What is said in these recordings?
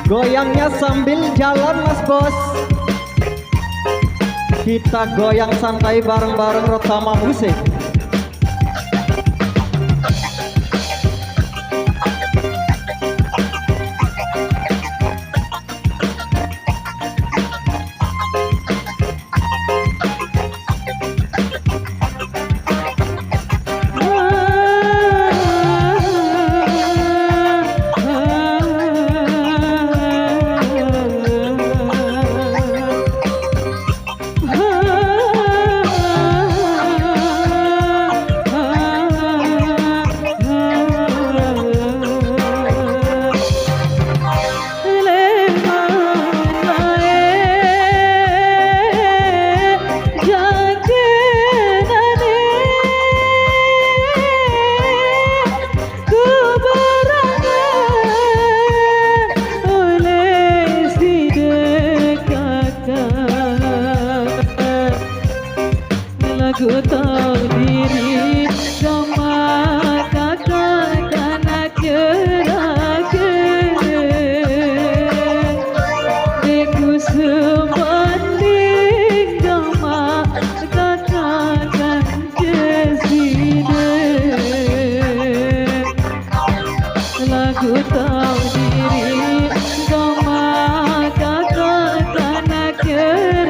Goyangnya sambil jalan mas bos. Kita goyang santai bareng-bareng Rotama Musik. Ku tahu diri sama kakak anak jerakan. Deku sebanding sama kakak kan kesini. Lagu tahu diri sama kakak anak jerakan.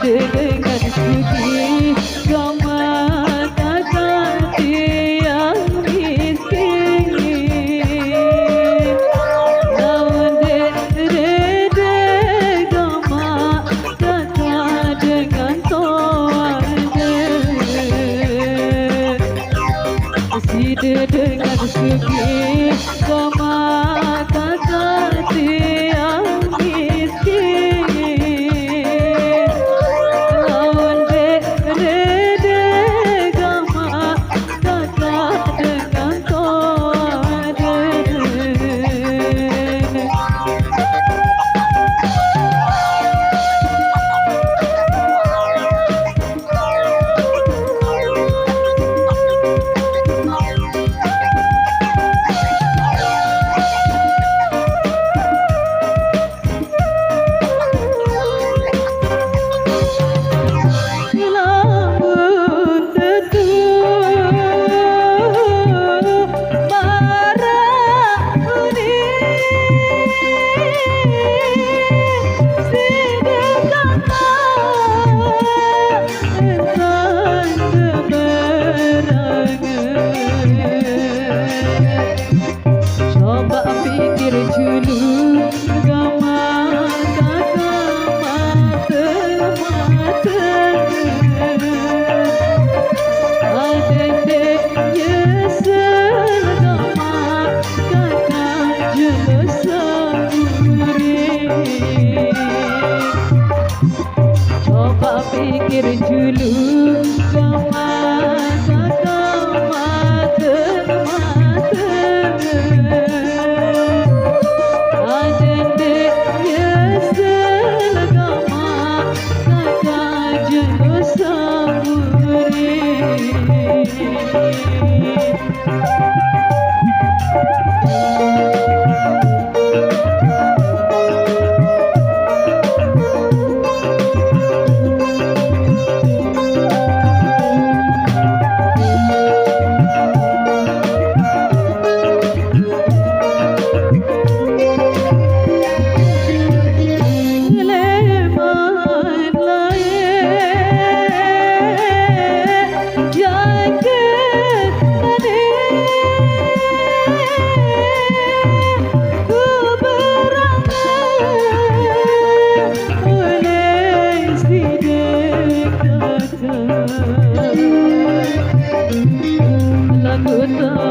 Dengan suci sama kakak yang miskin. Lawan dede gama kakak dengan toane. Side dengan suci sama kakak yang miskin.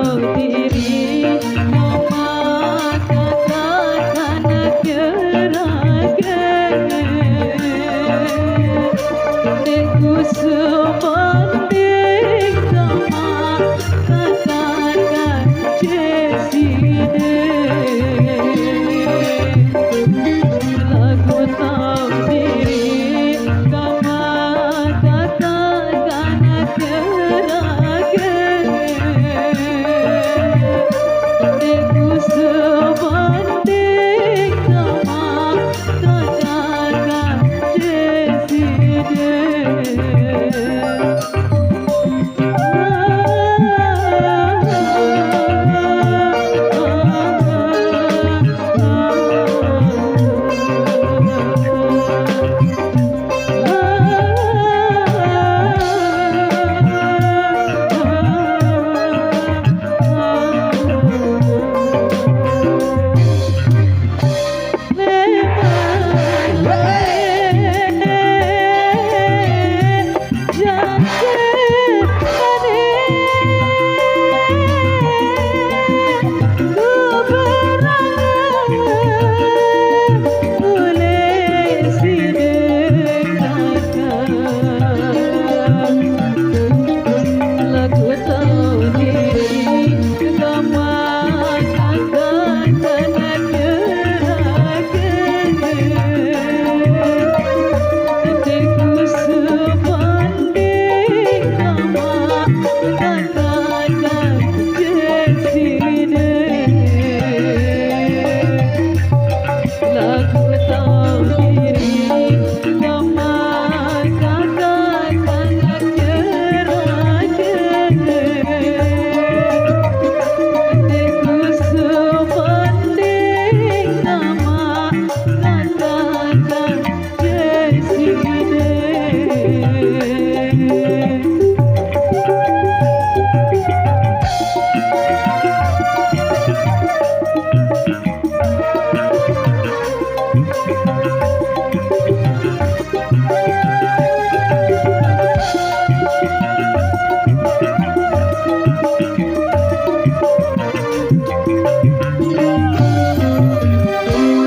tahu diri memaksakan gerakan diriku sebanding sama katakan lagu tahu diri kama katakan gerakan diriku sebanding sama katakan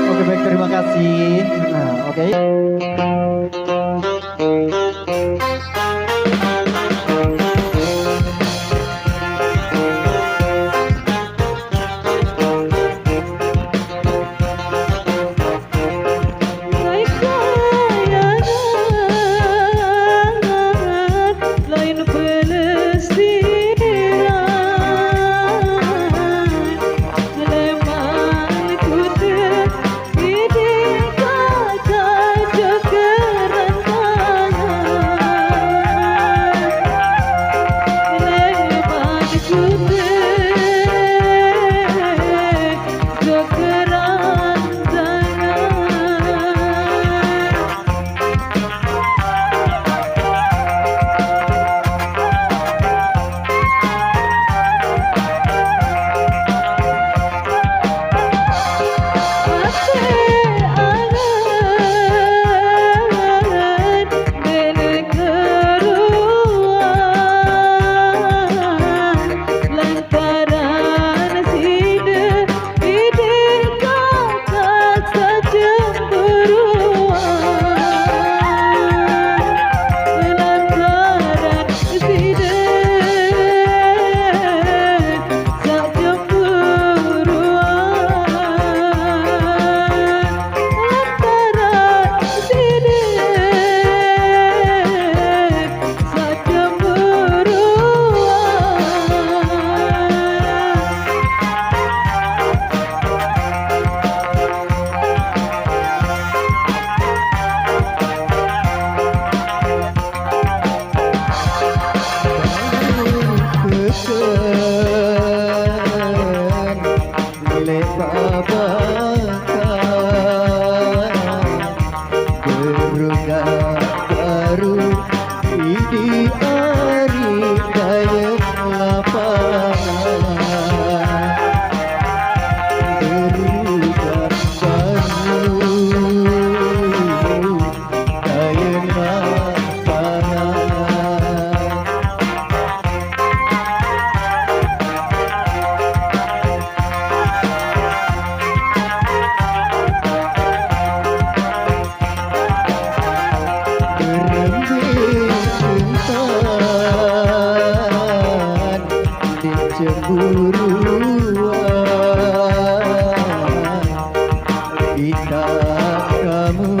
Oke, baik, terima kasih. Nah, oke. lain pelesiran leman kuda hidup kata jogeran leman kuda jogeran Kita kamu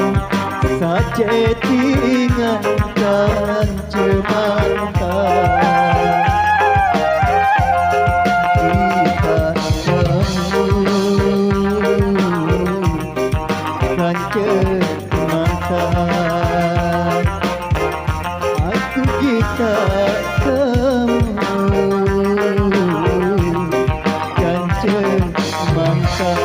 sajetingan dan cemangkan. Kita kamu dan cemangkan. Aku kita kamu dan cemangkan.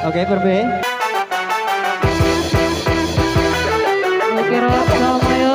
Oke, Perbe. Oke, Rob, sama ya.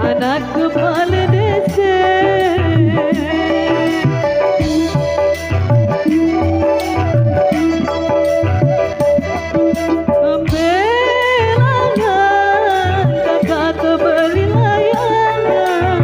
Anak kepala desa. Belangan kakak beli layangan.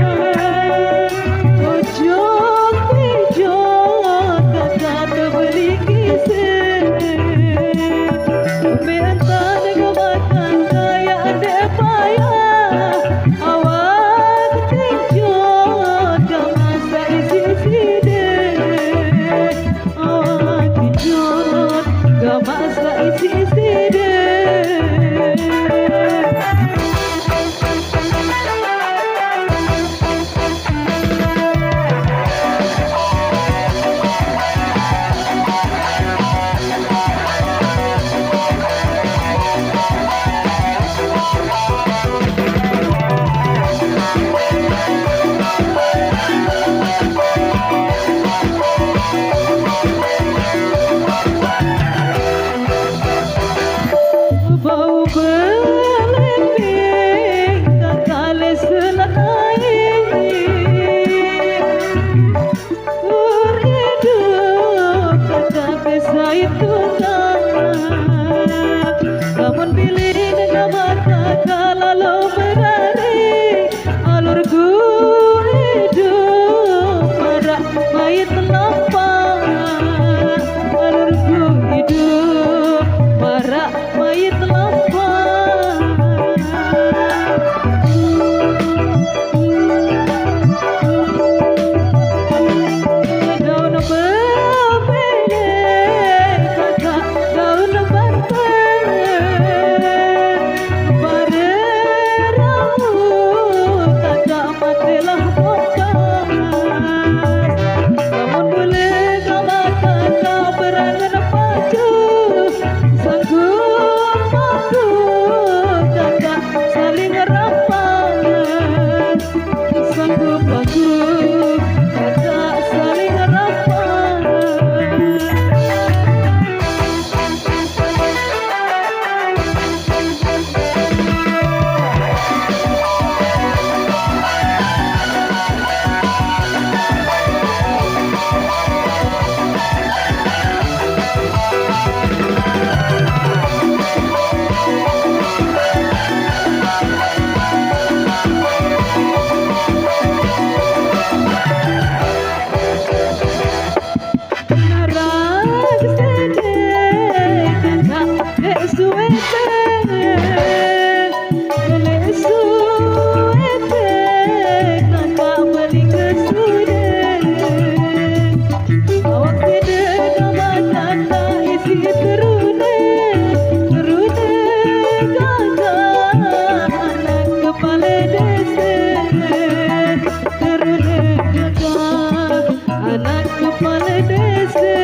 anak kepala desa.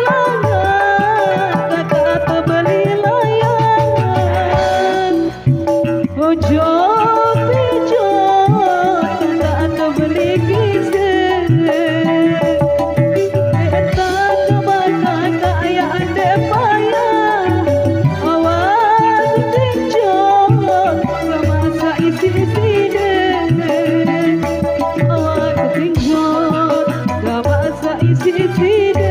Belangan kakak tak beli layangan, ojo pijo kakak tak beli kisah. Entah kemana kaya ande payah, awak tinjau masa isi-isi deh. Awak tinjau masa isi-isi deh.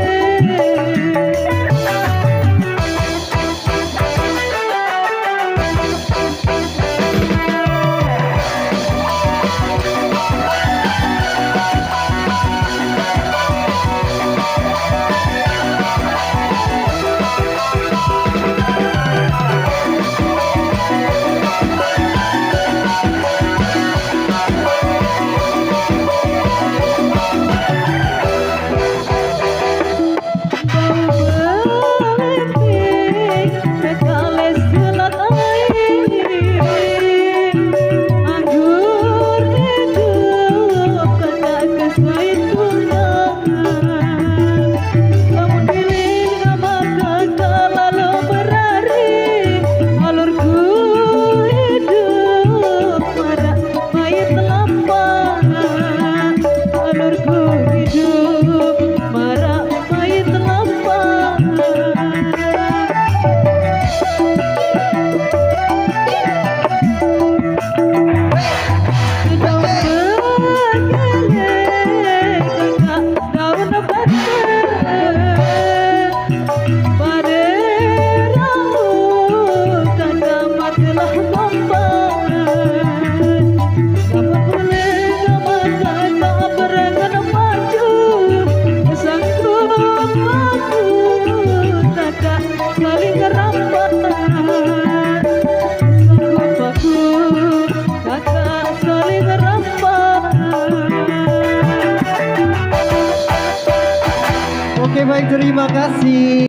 Oke baik, terima kasih.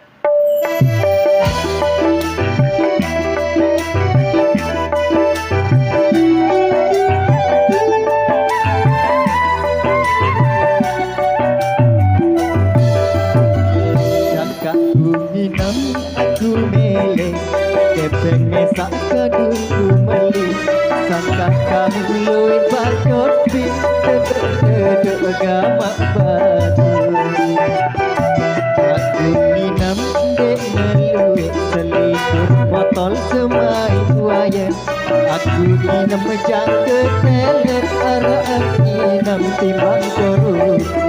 Jangka ku minum aku melek, kepeng mesak kadungku meli. Sangka kamu luwih bacot pin, dedek gamak batu. Aku minum dek meluik selikur botol semai wayan. Aku minum jangka telet, arah minum timbang korupsi.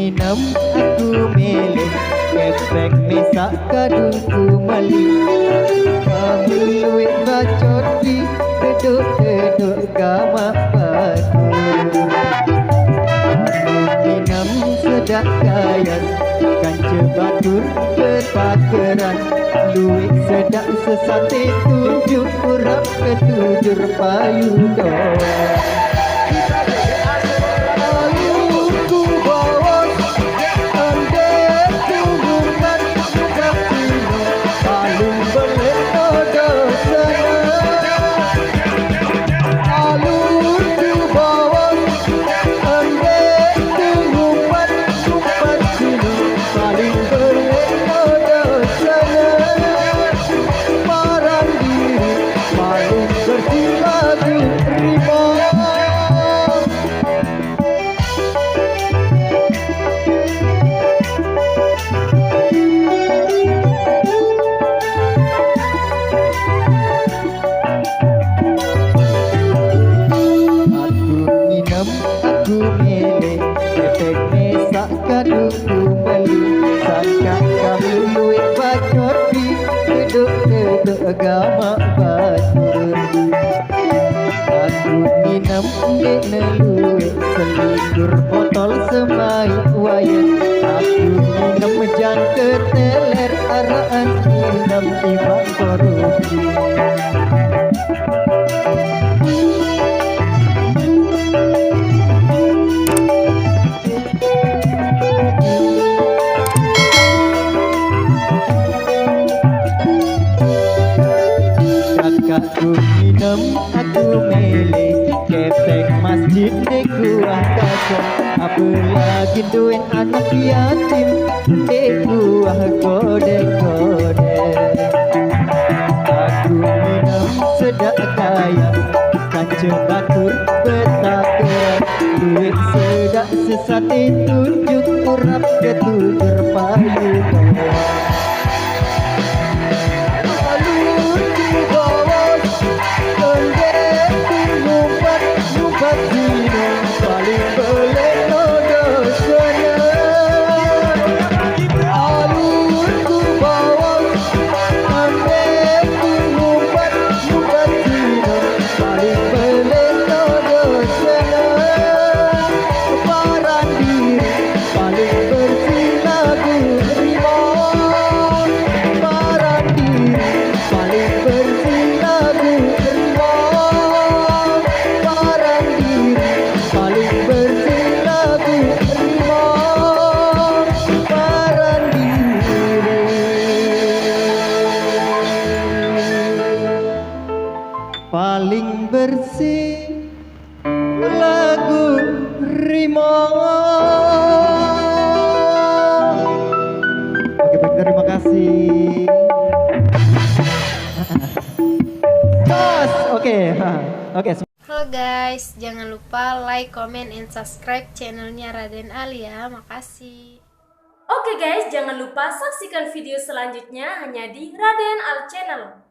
Minum aku melek, kepek mesak kadungku meli. Kamu luwih bacot di deduk-deduk gamak batu. Minum sedak kayan, kanca batur berpakeran. Luwih sedak sesate tunjuk urap ketujur payudon. Aku melek, kepek mesak kadungku meli. Sangka kamu luwih bacot di deduk-deduk gamak batu. Aku minum dek neluik selikur botol semai wayan. Aku minum Mejang keteler araan inam timbang korupsi. Kakakku minum, aku mele ketek masjid di kuah kasar. Apalagi duit anak yatim di kuah kode-kode. Aku minum sedak kaya kancing batur betakeran. Duit sedak sesati tunjuk urap ketutur payu kawan. Paling bersih lagu Rimo. Oke, baik, terima kasih. Bos, oke. Oke. Halo guys, jangan lupa like, comment, and subscribe channelnya Raden Ali ya. Makasih. Oke guys, jangan lupa saksikan video selanjutnya hanya di Raden Al Channel.